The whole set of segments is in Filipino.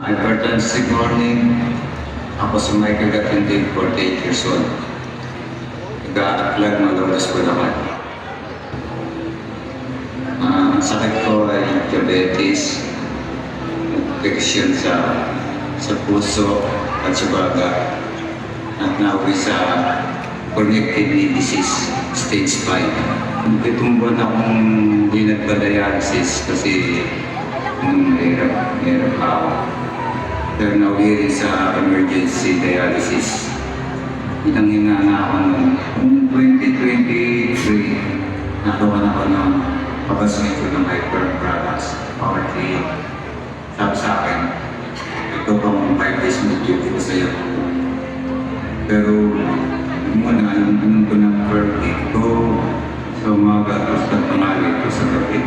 Hypertensive morning. Ako si Michael Gatindi, 48 years old. Nag-a-apply ng Lourdes Bulacan. Ang sakit ko ay diabetes, infection sa puso at sa baga, at nauwi sa chronic kidney disease, stage 5. Itong buwan akong hindi nagpa-dialysis kasi mahirap ako. Pero nauwi rin sa emergency dialysis. Hinang-hina na ako noong 2023, nakawan ako ng pagkasunod ko ng hyper products, power tree. Sabi sa akin, ito pang 5 days mag-duty ko sa'yo. Pero muna, anong ko ng per week ko sa umaga, tapos pagpangali ko sa gabi.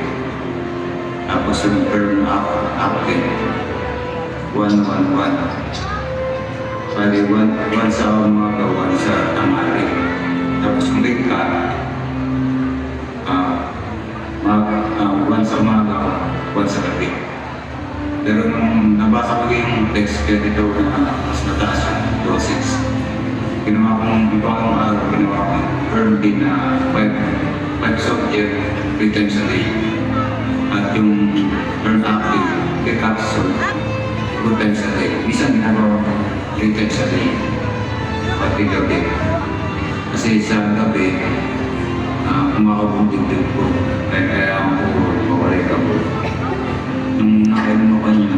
Tapos yung term update, 1-1-1. Bali, 1 sa umaga, 1 sa tanghali. Tapos ulit ka, 1 sa umaga, 1 sa gabi. Pero nung nabasa ko yung text kaya dito na mas mataas yung dosage, ginawa kong ibang araw, ginawa kong term din na 5 subject, 3 times a day. At yung term update, kay capsule, 2 times a day. Minsan ginagawa ko 3 times a day, pati gabi. Kasi sa gabi, kumakabong din ko, kaya ako mawalay ka po. Nung nakainom ako niya,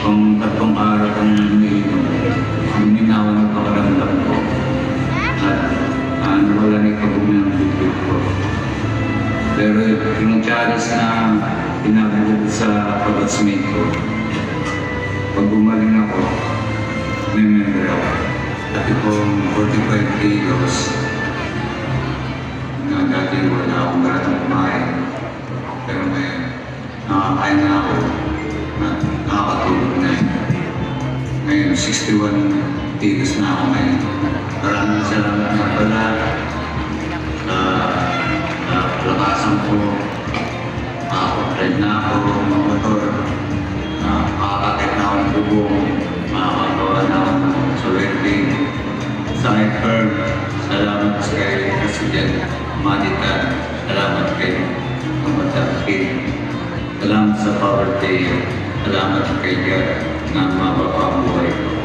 kung 3 araw kong nainom, mininawan ang pakaramdam ko. At nawala na ikabog ng bibig ko. Pero yung challenge na pinagulog sa pag-atsmate ko, pag gumaling ako, may member ako. Dati kong 45 kilos, na dati wala akong ganang kumain. Pero ngayon, nakakain na ako, nakakatulog na yun. Ngayon, 61 kilos na ako ngayon. Maraming salamat na pala. Lakasan ko, makakapag-ride na ako, mga motor, makakakit na ako ng bubong, makakagawa na ako sa welding, sa hyper. Salamat kay President Maditan, salamat kay Kamatapin, salamat sa Power Day, salamat kay God na mapapabuhay ko.